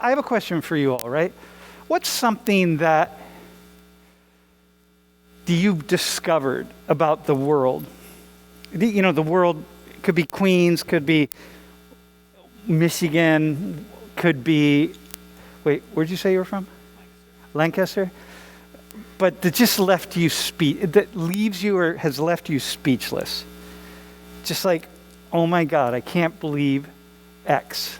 I have a question for you all, right? What's something that you've discovered about the world? The world could be Queens, could be Michigan, could be, wait, where'd you say you were from? Lancaster? But that just left you that leaves you or has left you speechless. Just like, oh my God, I can't believe X.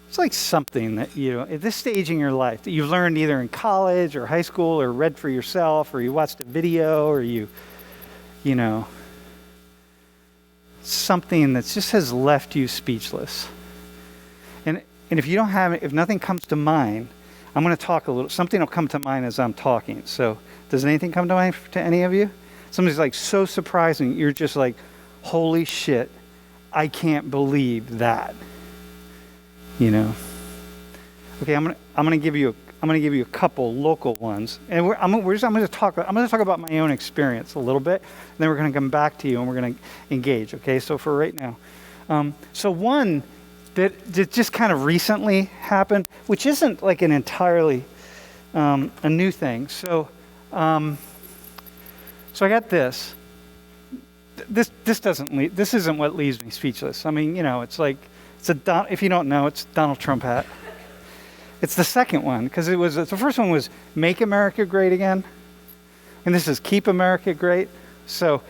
It's like something that, at this stage in your life that you've learned either in college or high school or read for yourself or you watched a video or something that just has left you speechless. And if you don't have it, if nothing comes to mind, I'm going to talk a little, something will come to mind as I'm talking. So does anything come to mind to any of you? Something's like so surprising, you're just like, holy shit, I can't believe that. Okay, I'm gonna give you a couple local ones, and I'm gonna talk about my own experience a little bit, and then we're gonna come back to you and we're gonna engage. Okay, so for right now, so one that just kind of recently happened, which isn't like an entirely a new thing. So I got this. This isn't what leaves me speechless. I mean, it's like. If you don't know, it's Donald Trump hat. It's the second one, because the first one was Make America Great Again. And this is Keep America Great. So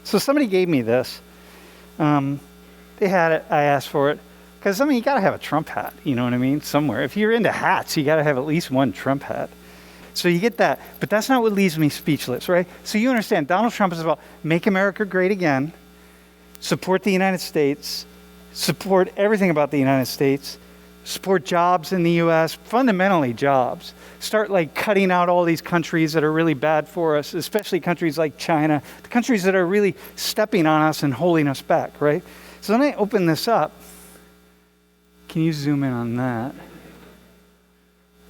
somebody gave me this. They had it, I asked for it. Because, you got to have a Trump hat, you know what I mean, somewhere. If you're into hats, you got to have at least one Trump hat. So you get that. But that's not what leaves me speechless, right? So you understand, Donald Trump is about Make America Great Again, support the United States, support everything about the United States, support jobs in the U.S., fundamentally jobs. Start cutting out all these countries that are really bad for us, especially countries like China, the countries that are really stepping on us and holding us back, right? So then I open this up. Can you zoom in on that?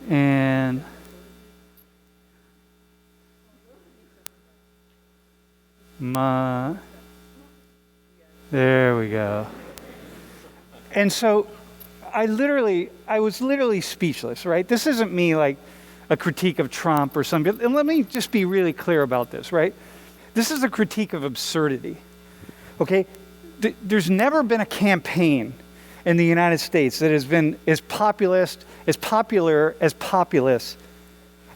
And there we go. And so I was literally speechless, right? This isn't me like a critique of Trump or something. And let me just be really clear about this, right? This is a critique of absurdity, okay? There's never been a campaign in the United States that has been as popular as populist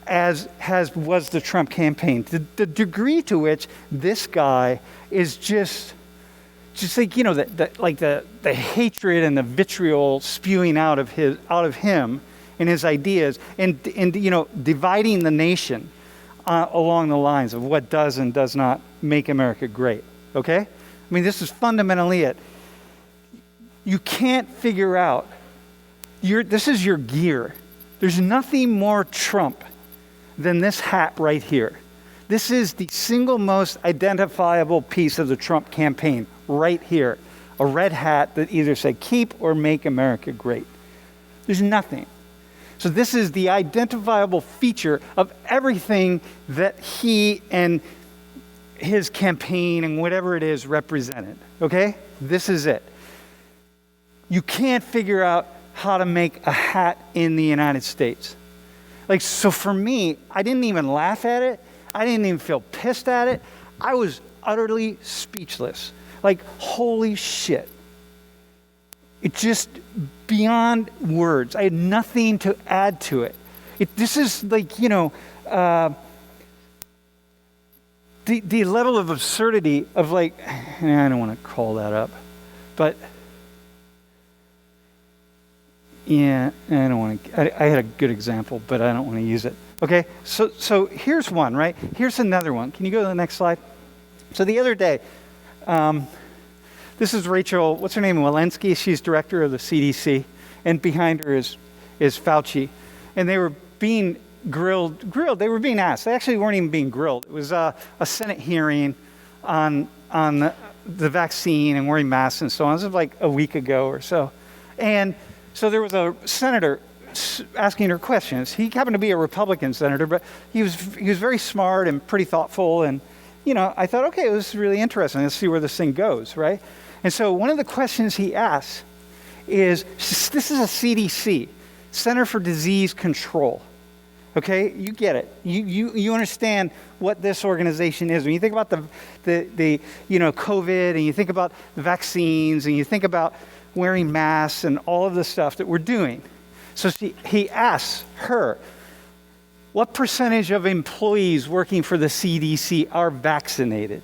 as was the Trump campaign. The degree to which this guy is just like, the hatred and the vitriol spewing out of him and his ideas, and dividing the nation along the lines of what does and does not make America great. Okay, I mean, this is fundamentally it. You can't figure out. This is your gear. There's nothing more Trump than this hat right here. This is the single most identifiable piece of the Trump campaign right here. A red hat that either said keep or make America great. There's nothing. So this is the identifiable feature of everything that he and his campaign and whatever it is represented. Okay? This is it. You can't figure out how to make a hat in the United States. So for me, I didn't even laugh at it. I didn't even feel pissed at it. I was utterly speechless. Holy shit. It's just beyond words. I had nothing to add to it. This is the level of absurdity of I don't want to call that up, but yeah, I don't want to. I had a good example, but I don't want to use it. Okay, so here's one, right? Here's another one. Can you go to the next slide? So the other day, this is Rachel, what's her name, Walensky. She's director of the CDC, and behind her is Fauci. And they were being grilled. They were being asked. They actually weren't even being grilled. It was a Senate hearing on the vaccine and wearing masks and so on. This was like a week ago or so. And so there was a senator asking her questions. He happened to be a Republican senator, but he was very smart and pretty thoughtful. And, I thought, okay, this is really interesting. Let's see where this thing goes, right? And so one of the questions he asks is, this is a CDC, Center for Disease Control. Okay, you get it. You understand what this organization is. When you think about the COVID, and you think about the vaccines, and you think about wearing masks and all of the stuff that we're doing. So he asks her, what percentage of employees working for the CDC are vaccinated?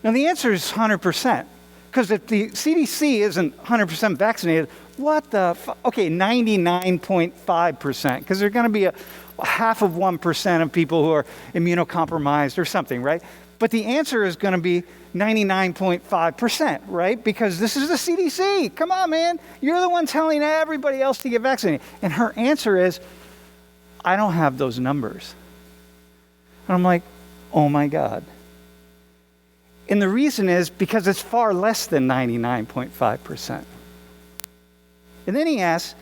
Now the answer is 100%. Because if the CDC isn't 100% vaccinated, what the okay, 99.5%, because there's going to be a half of 1% of people who are immunocompromised or something, right? But the answer is going to be 99.5%, right? Because this is the CDC. Come on, man. You're the one telling everybody else to get vaccinated. And her answer is, I don't have those numbers. And I'm like, oh my God. And the reason is because it's far less than 99.5%. And then he asks,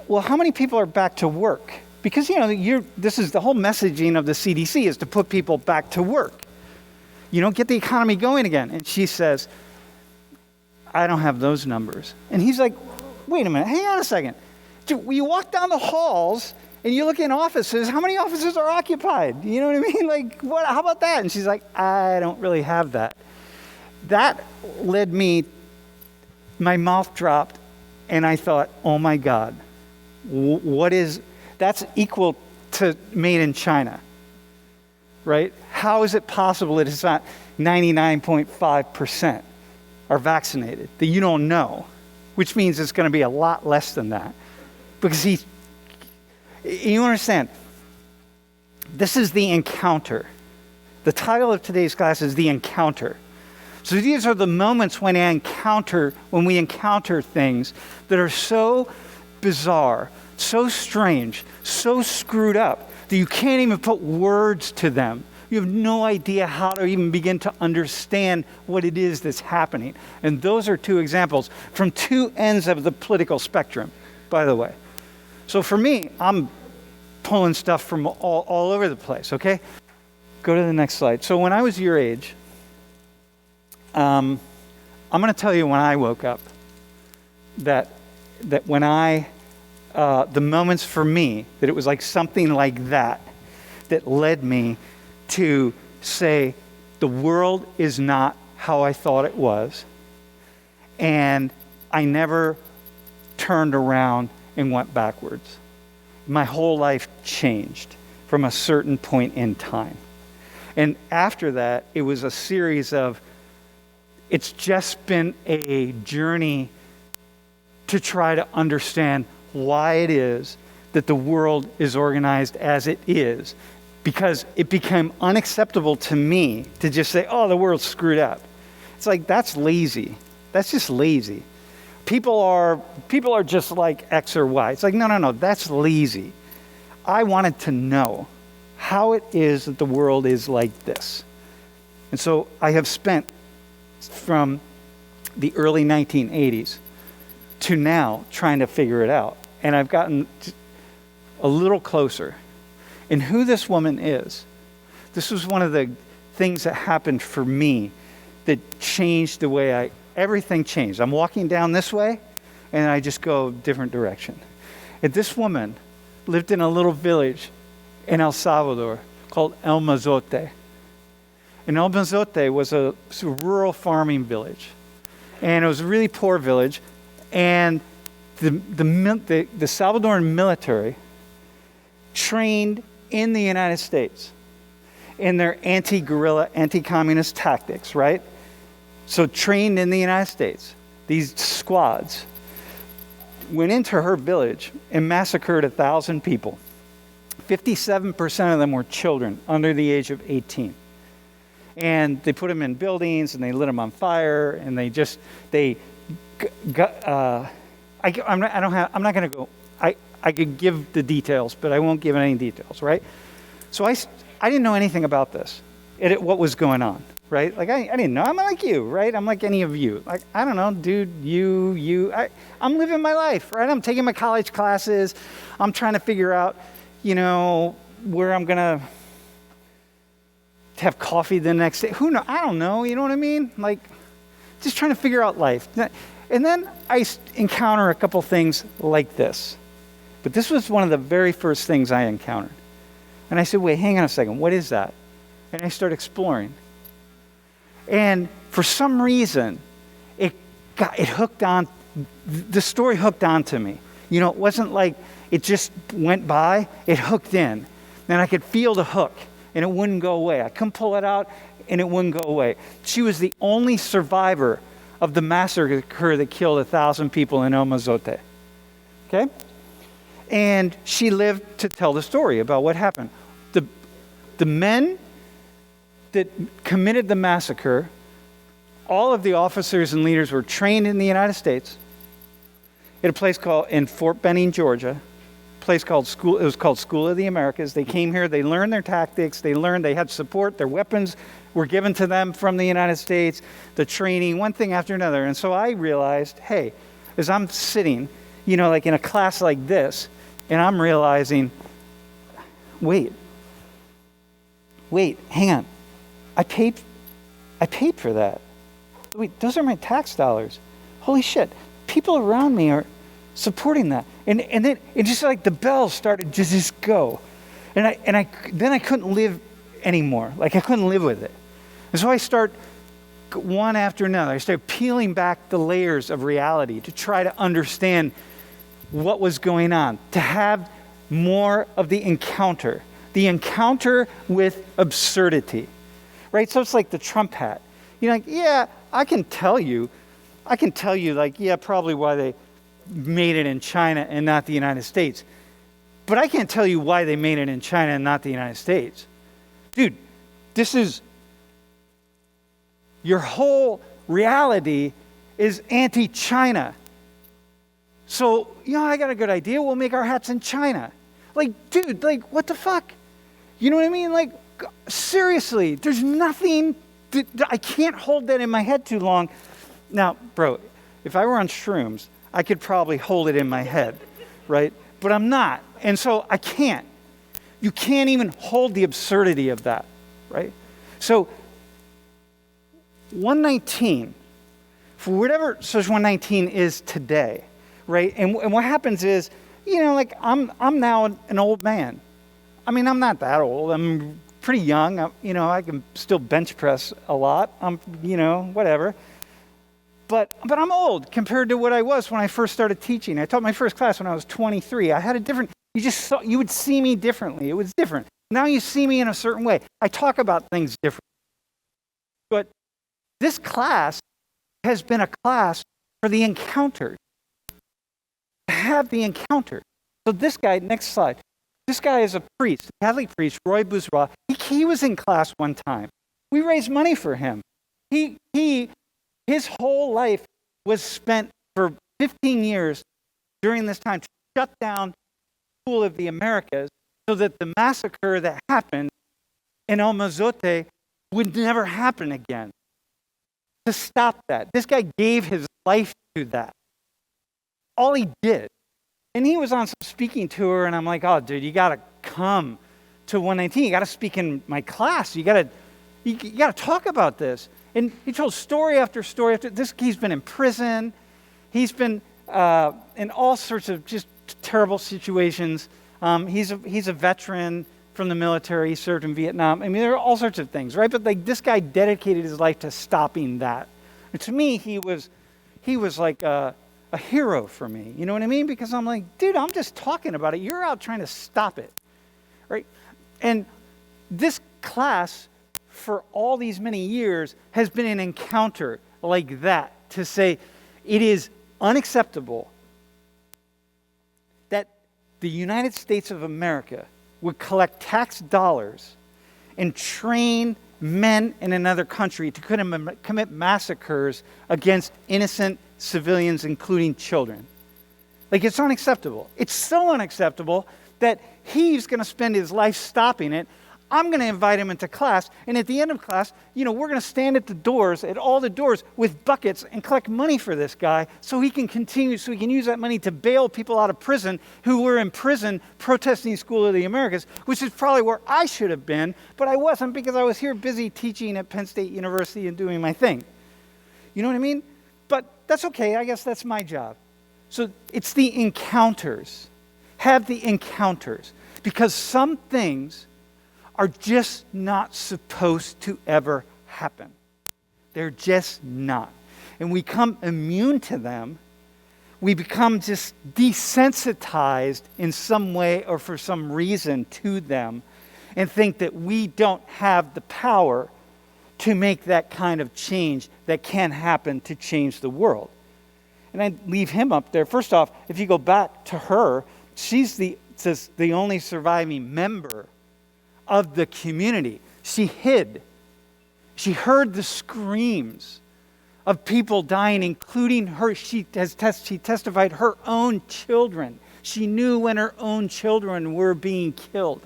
well, how many people are back to work? Because, this is the whole messaging of the CDC is to put people back to work. Get the economy going again. And she says, I don't have those numbers. And he's like, wait a minute, hang on a second. You walk down the halls and you look in offices, how many offices are occupied? You know what I mean? Like, how about that? And she's like, I don't really have that. That led me, my mouth dropped, and I thought, oh my God, that's equal to made in China, right? How is it possible that it's not 99.5% are vaccinated, that you don't know, which means it's going to be a lot less than that. Because you understand, this is the encounter. The title of today's class is The Encounter. So these are the moments when we encounter things that are so bizarre, so strange, so screwed up that you can't even put words to them. You have no idea how to even begin to understand what it is that's happening. And those are two examples from two ends of the political spectrum, by the way. So for me, I'm pulling stuff from all over the place, okay? Go to the next slide. So when I was your age, I'm going to tell you when I woke up that when the moments for me, that it was like something like that led me to say, the world is not how I thought it was. And I never turned around and went backwards. My whole life changed from a certain point in time. And after that, it was a series of, it's just been a journey to try to understand why it is that the world is organized as it is. Because it became unacceptable to me to just say, oh, the world's screwed up. It's like, that's lazy. That's just lazy. People are just like X or Y. It's like, no, that's lazy. I wanted to know how it is that the world is like this. And so I have spent from the early 1980s to now trying to figure it out. And I've gotten a little closer. And who this woman is, this was one of the things that happened for me that changed the way everything changed. I'm walking down this way, and I just go a different direction. And this woman lived in a little village in El Salvador called El Mazote. And El Mazote was a rural farming village. And it was a really poor village. And the Salvadoran military trained in the United States in their anti-guerrilla, anti-communist tactics, right? So trained in the United States, these squads went into her village and massacred 1,000 people. 57% of them were children under the age of 18. And they put them in buildings and they lit them on fire and I'm not going to go. I could give the details, but I won't give any details, right? So I didn't know anything about this, what was going on, right? Like I didn't know. I'm like you, right? I'm like any of you. Like, I don't know, dude, I'm living my life, right? I'm taking my college classes. I'm trying to figure out, where I'm going to have coffee the next day. Who knows? I don't know, you know what I mean? Like, just trying to figure out life. And then I encounter a couple things like this. But this was one of the very first things I encountered. And I said, wait, hang on a second, what is that? And I started exploring. And for some reason, it hooked on, the story hooked onto me. You know, it wasn't like it just went by, it hooked in. And I could feel the hook, and it wouldn't go away. I couldn't pull it out, and it wouldn't go away. She was the only survivor of the massacre that killed 1,000 people in El Mozote. Okay? And she lived to tell the story about what happened. The men that committed the massacre, all of the officers and leaders were trained in the United States at a place called, in Fort Benning, Georgia, a place called School, it was called School of the Americas. They came here, they learned their tactics, they had support, their weapons were given to them from the United States, the training, one thing after another. And so I realized, hey, as I'm sitting, you know, like in a class like this, and I'm realizing, wait, hang on. I paid for that. Wait, those are my tax dollars. Holy shit. People around me are supporting that. And then it just like the bells started to just go. And then I couldn't live anymore. Like I couldn't live with it. And so I start one after another. I started peeling back the layers of reality to try to understand what was going on, to have more of the encounter with absurdity, right? So it's like the Trump hat. You're like, yeah, I can tell you like, yeah, probably why they made it in China and not the United States. But I can't tell you why they made it in China and not the United States. Dude, this is, your whole reality is anti-China. So, you know, I got a good idea. We'll make our hats in China. Like, dude, like, what the fuck? You know what I mean? Like, seriously, there's nothing, I can't hold that in my head too long. Now, bro, if I were on shrooms, I could probably hold it in my head, right? But I'm not. And so I can't. You can't even hold the absurdity of that, right? So 119, for whatever Social 119 is today, right? And what happens is, you know, like I'm now an old man. I mean, I'm not that old. I'm pretty young. You know, I can still bench press a lot. I'm, you know, whatever. But I'm old compared to what I was when I first started teaching. I taught my first class when I was 23. I had a different, you would see me differently. It was different. Now you see me in a certain way. I talk about things differently. But this class has been a class for the encounter. To have the encounter. So this guy, next slide. This guy is a priest, a Catholic priest, Roy Bourgeois. He was in class one time. We raised money for him. His whole life was spent for 15 years during this time to shut down the School of the Americas so that the massacre that happened in El Mozote would never happen again. To stop that. This guy gave his life to that. All he did. And he was on some speaking tour, and I'm like, oh, dude, you got to come to 119. You got to speak in my class. You got to talk about this. And he told story after story after this. He's been in prison. He's been in all sorts of just terrible situations. He's a veteran from the military. He served in Vietnam. I mean, there are all sorts of things, right? But like this guy dedicated his life to stopping that. And to me, he was like a hero for me. You know what I mean? Because I'm like, dude, I'm just talking about it. You're out trying to stop it, right? And this class, for all these many years, has been an encounter like that to say it is unacceptable that the United States of America would collect tax dollars and train men in another country to commit massacres against innocent civilians, including children. Like, it's unacceptable. It's so unacceptable that he's going to spend his life stopping it. I'm going to invite him into class, and at the end of class, you know, we're going to stand at the doors, at all the doors, with buckets and collect money for this guy so he can continue, so he can use that money to bail people out of prison who were in prison protesting School of the Americas, which is probably where I should have been, but I wasn't because I was here busy teaching at Penn State University and doing my thing. You know what I mean? But that's okay. I guess that's my job. So it's the encounters. Have the encounters. Because some things are just not supposed to ever happen. They're just not. And we become immune to them. We become just desensitized in some way or for some reason to them and think that we don't have the power to make that kind of change that can happen to change the world. And I leave him up there. First off, if you go back to her, she's the only surviving member of the community. She hid. She heard the screams of people dying, including her. She testified her own children. She knew when her own children were being killed.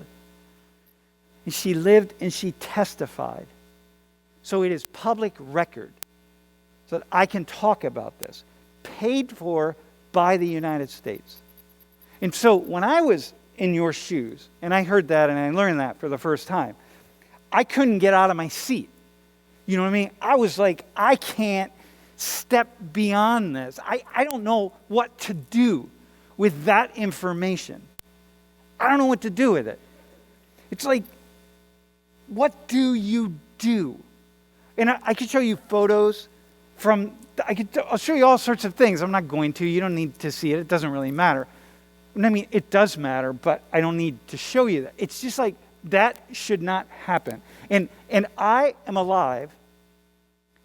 And she lived and she testified. So it is public record so that I can talk about this. Paid for by the United States. And so when I was in your shoes, and I heard that and I learned that for the first time, I couldn't get out of my seat. You know what I mean? I was like, I can't step beyond this. I don't know what to do with that information. I don't know what to do with it. It's like, what do you do? And I could show you photos from, I'll show you all sorts of things. I'm not going to. You don't need to see it. It doesn't really matter. I mean, it does matter, but I don't need to show you that. It's just like, that should not happen. And I am alive.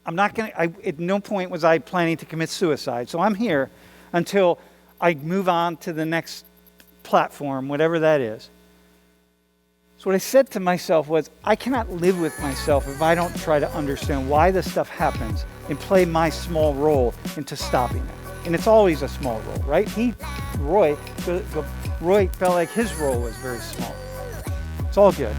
I'm not going to, at no point was I planning to commit suicide. So I'm here until I move on to the next platform, whatever that is. So what I said to myself was, I cannot live with myself if I don't try to understand why this stuff happens and play my small role into stopping it. And it's always a small role, right? Roy felt like his role was very small. It's all good.